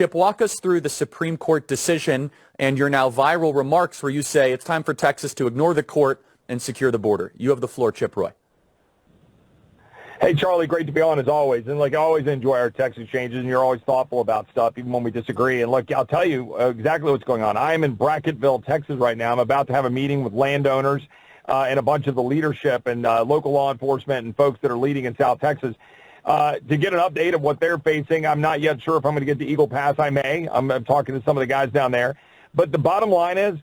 Chip, walk us through the Supreme Court decision and your now viral remarks where you say it's time for Texas to ignore the court and secure the border. You have the floor, Chip Roy. Hey, Charlie, great to be on as always. And I always enjoy our text exchanges, and you're always thoughtful about stuff, even when we disagree. And look, I'll tell you exactly what's going on. I am in Brackettville, Texas right now. I'm about to have a meeting with landowners and a bunch of the leadership and local law enforcement and folks that are leading in South Texas to get an update of what they're facing. I'm not yet sure if I'm going to get the Eagle Pass. I may. I'm talking to some of the guys down there. But the bottom line is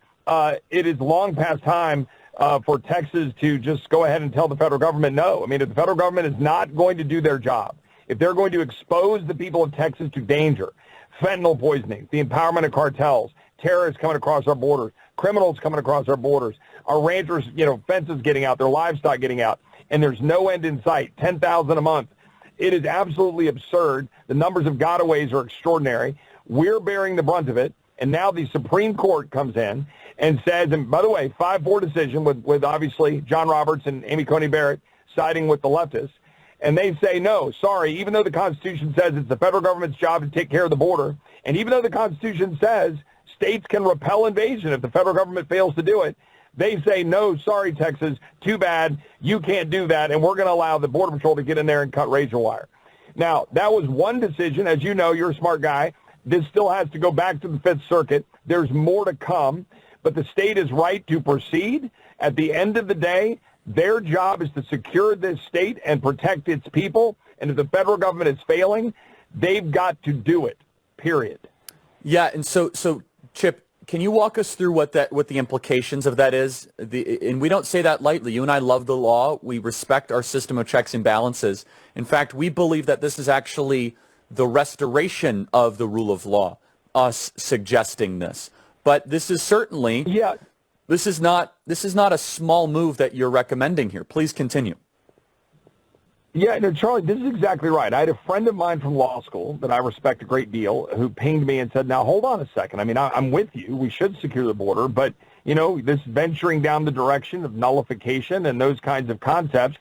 it is long past time for Texas to just go ahead and tell the federal government no. I mean, if the federal government is not going to do their job, if they're going to expose the people of Texas to danger, fentanyl poisoning, the empowerment of cartels, terrorists coming across our borders, criminals coming across our borders, our ranchers, fences getting out, their livestock getting out, and there's no end in sight, 10,000 a month. It is absolutely absurd. The numbers of gotaways are extraordinary. We're bearing the brunt of it. And now the Supreme Court comes in and says, and by the way, 5-4 decision with obviously John Roberts and Amy Coney Barrett siding with the leftists. And they say, no, sorry, even though the Constitution says it's the federal government's job to take care of the border, and even though the Constitution says states can repel invasion if the federal government fails to do it, they say, no, sorry, Texas, too bad, you can't do that, and we're going to allow the Border Patrol to get in there and cut razor wire. Now, that was one decision. As you know, you're a smart guy. This still has to go back to the Fifth Circuit. There's more to come, but the state is right to proceed. At the end of the day, their job is to secure this state and protect its people. And if the federal government is failing, they've got to do it, period. Yeah, and so Chip, can you walk us through what the implications of that is? And we don't say that lightly. You and I love the law. We respect our system of checks and balances. In fact, we believe that this is actually the restoration of the rule of law, us suggesting this. But this is certainly, this is not a small move that you're recommending here. Please continue. Yeah, no, Charlie, this is exactly right. I had a friend of mine from law school that I respect a great deal who pinged me and said, now, hold on a second. I mean, I'm with you. We should secure the border. But, this venturing down the direction of nullification and those kinds of concepts.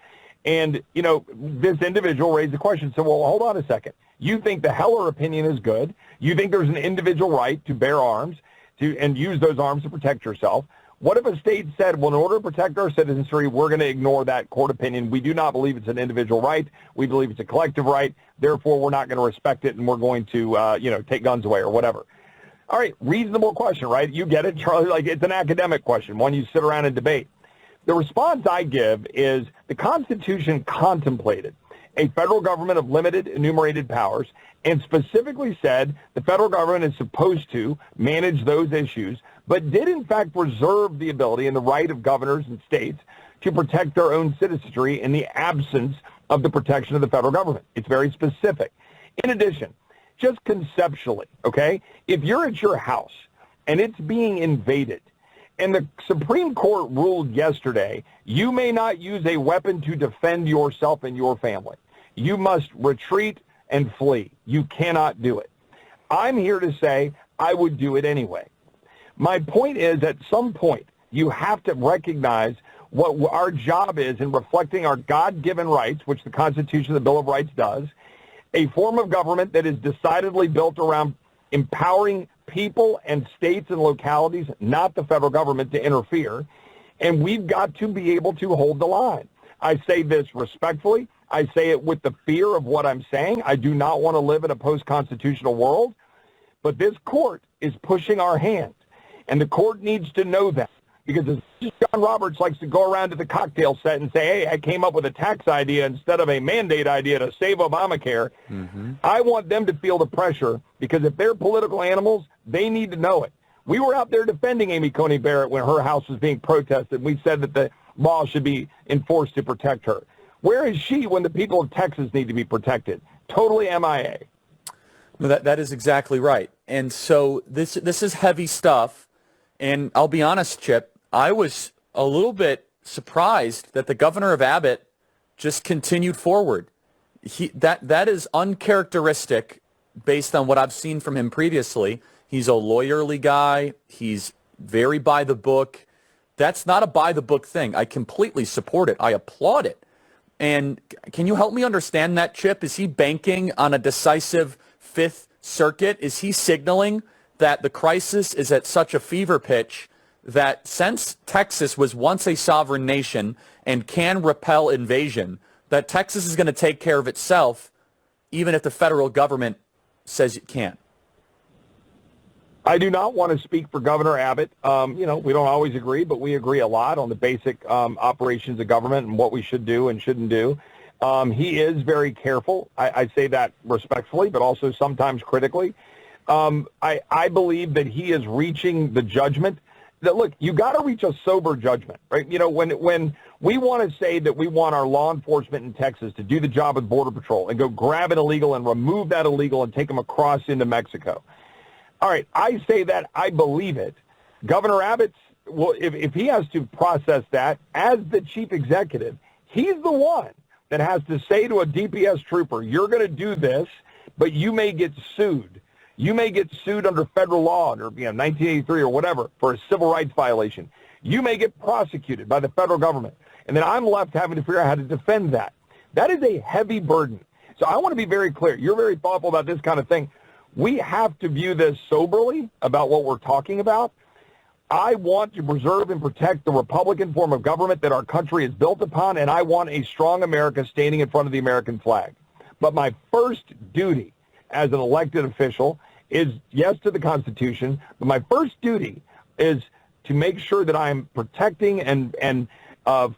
And, this individual raised the question. So, well, hold on a second. You think the Heller opinion is good. You think there's an individual right to bear arms and use those arms to protect yourself. What if a state said, well, in order to protect our citizenry, we're going to ignore that court opinion. We do not believe it's an individual right. We believe it's a collective right. Therefore, we're not going to respect it, and we're going to, take guns away or whatever. All right, reasonable question, right? You get it, Charlie? It's an academic question, one you sit around and debate. The response I give is the Constitution contemplated a federal government of limited enumerated powers and specifically said the federal government is supposed to manage those issues, but did in fact reserve the ability and the right of governors and states to protect their own citizenry in the absence of the protection of the federal government. It's very specific. In addition, just conceptually, okay, if you're at your house and it's being invaded, and the Supreme Court ruled yesterday, you may not use a weapon to defend yourself and your family. You must retreat and flee. You cannot do it. I'm here to say I would do it anyway. My point is, at some point, you have to recognize what our job is in reflecting our God-given rights, which the Constitution, the Bill of Rights does, a form of government that is decidedly built around empowering people and states and localities, not the federal government, to interfere. And we've got to be able to hold the line. I say this respectfully. I say it with the fear of what I'm saying. I do not want to live in a post-constitutional world. But this court is pushing our hand. And the court needs to know that. Because as John Roberts likes to go around to the cocktail set and say, hey, I came up with a tax idea instead of a mandate idea to save Obamacare. Mm-hmm. I want them to feel the pressure, because if they're political animals, they need to know it. We were out there defending Amy Coney Barrett when her house was being protested. We said that the law should be enforced to protect her. Where is she when the people of Texas need to be protected? Totally MIA. No, that is exactly right. And so this is heavy stuff. And I'll be honest, Chip, I was a little bit surprised that the governor of Abbott just continued forward. That is uncharacteristic based on what I've seen from him previously. He's a lawyerly guy. He's very by the book. That's not a by the book thing. I completely support it. I applaud it. And can you help me understand that, Chip? Is he banking on a decisive Fifth Circuit, is he signaling that the crisis is at such a fever pitch that since Texas was once a sovereign nation and can repel invasion, that Texas is going to take care of itself even if the federal government says it can't? I do not want to speak for Governor Abbott. We don't always agree, but we agree a lot on the basic operations of government and what we should do and shouldn't do. He is very careful. I say that respectfully, but also sometimes critically. I believe that he is reaching the judgment that, look, you got to reach a sober judgment, right? When we want to say that we want our law enforcement in Texas to do the job of Border Patrol and go grab an illegal and remove that illegal and take them across into Mexico. All right, I say that, I believe it. Governor Abbott's, well, if he has to process that as the chief executive, he's the one that has to say to a DPS trooper, you're going to do this, but you may get sued. You may get sued under federal law, under 1983 or whatever, for a civil rights violation. You may get prosecuted by the federal government. And then I'm left having to figure out how to defend that. That is a heavy burden. So I want to be very clear. You're very thoughtful about this kind of thing. We have to view this soberly about what we're talking about. I want to preserve and protect the Republican form of government that our country is built upon, and I want a strong America standing in front of the American flag. But my first duty as an elected official is, yes, to the Constitution, but my first duty is to make sure that I'm protecting and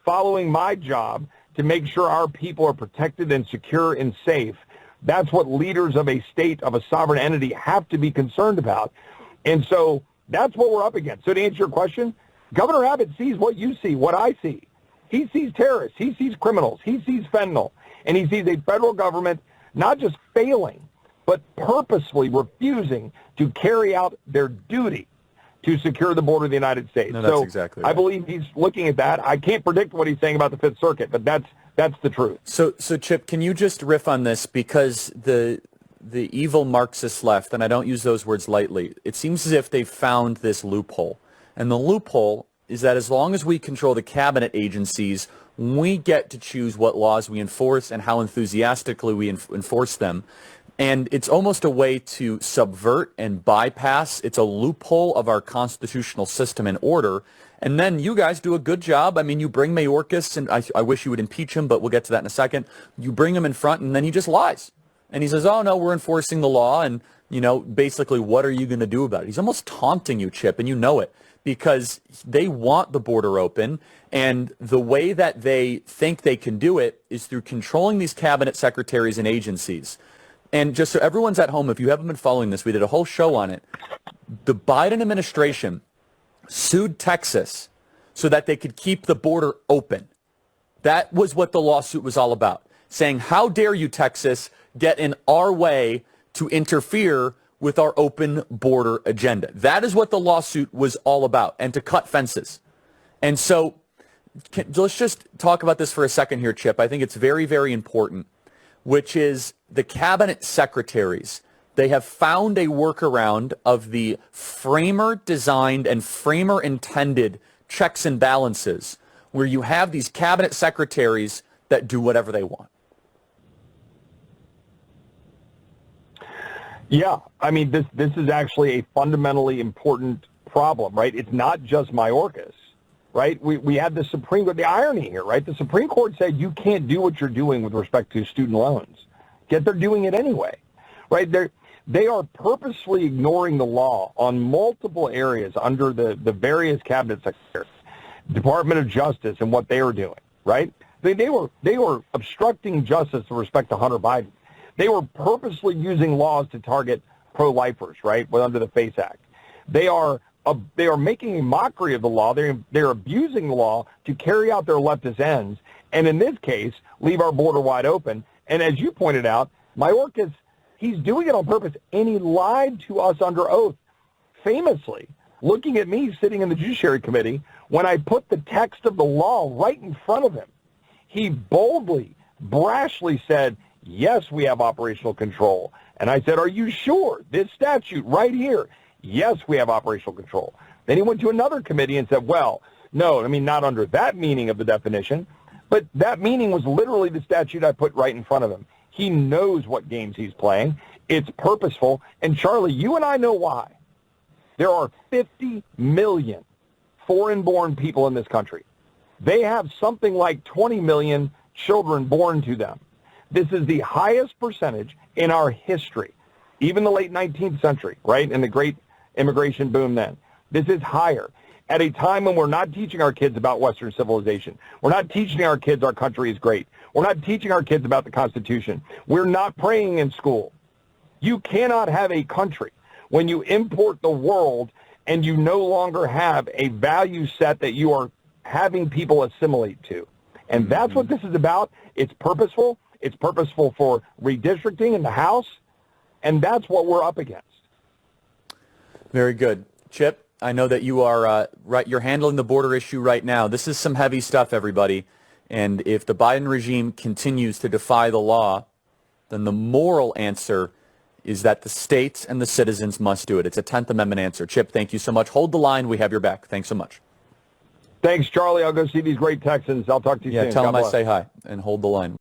following my job to make sure our people are protected and secure and safe. That's what leaders of a state, of a sovereign entity, have to be concerned about. And so that's what we're up against. So to answer your question, Governor Abbott sees what you see, what I see. He sees terrorists. He sees criminals. He sees fentanyl. And he sees a federal government not just failing, but purposefully refusing to carry out their duty to secure the border of the United States. No, that's exactly right. I believe he's looking at that. I can't predict what he's saying about the Fifth Circuit, but that's the truth. So Chip, can you just riff on this? Because the evil Marxist left, and I don't use those words lightly, it seems as if they found this loophole. And the loophole is that as long as we control the cabinet agencies, we get to choose what laws we enforce and how enthusiastically we enforce them. And it's almost a way to subvert and bypass. It's a loophole of our constitutional system and order. And then you guys do a good job. I mean, you bring Mayorkas, and I wish you would impeach him, but we'll get to that in a second. You bring him in front, and then he just lies. And he says, oh, no, we're enforcing the law, and, basically, what are you going to do about it? He's almost taunting you, Chip, and you know it, because they want the border open, and the way that they think they can do it is through controlling these cabinet secretaries and agencies. And just so everyone's at home, if you haven't been following this, we did a whole show on it. The Biden administration sued Texas so that they could keep the border open. That was what the lawsuit was all about, saying, how dare you, Texas, get in our way to interfere with our open border agenda. That is what the lawsuit was all about, and to cut fences. And so let's just talk about this for a second here, Chip. I think it's very, very important, which is the cabinet secretaries. They have found a workaround of the framer-designed and framer-intended checks and balances, where you have these cabinet secretaries that do whatever they want. Yeah, I mean, this is actually a fundamentally important problem, right? It's not just Mayorkas, right? We had the Supreme Court, the irony here, right? The Supreme Court said you can't do what you're doing with respect to student loans, yet they're doing it anyway, right? They are purposely ignoring the law on multiple areas under the various cabinet secretaries, Department of Justice and what they were doing, right? They were obstructing justice with respect to Hunter Biden. They were purposely using laws to target pro-lifers, right, under the FACE Act. They are making a mockery of the law. They're abusing the law to carry out their leftist ends, and in this case, leave our border wide open. And as you pointed out, Mayorkas, he's doing it on purpose, and he lied to us under oath, famously, looking at me sitting in the Judiciary Committee when I put the text of the law right in front of him. He boldly, brashly said, yes, we have operational control. And I said, are you sure? This statute right here. Yes, we have operational control. Then he went to another committee and said, well, no, I mean, not under that meaning of the definition, but that meaning was literally the statute I put right in front of him. He knows what games he's playing. It's purposeful. And, Charlie, you and I know why. There are 50 million foreign-born people in this country. They have something like 20 million children born to them. This is the highest percentage in our history, even the late 19th century, right, and the great immigration boom then. This is higher at a time when we're not teaching our kids about Western civilization. We're not teaching our kids our country is great. We're not teaching our kids about the Constitution. We're not praying in school. You cannot have a country when you import the world and you no longer have a value set that you are having people assimilate to. And that's what this is about. It's purposeful. It's purposeful for redistricting in the House, and that's what we're up against. Very good. Chip, I know that you are you're handling the border issue right now. This is some heavy stuff, everybody. And if the Biden regime continues to defy the law, then the moral answer is that the states and the citizens must do it. It's a 10th Amendment answer. Chip, thank you so much. Hold the line. We have your back. Thanks so much. Thanks, Charlie. I'll go see these great Texans. I'll talk to you soon. Yeah, tell God them I bless. say hi and hold the line.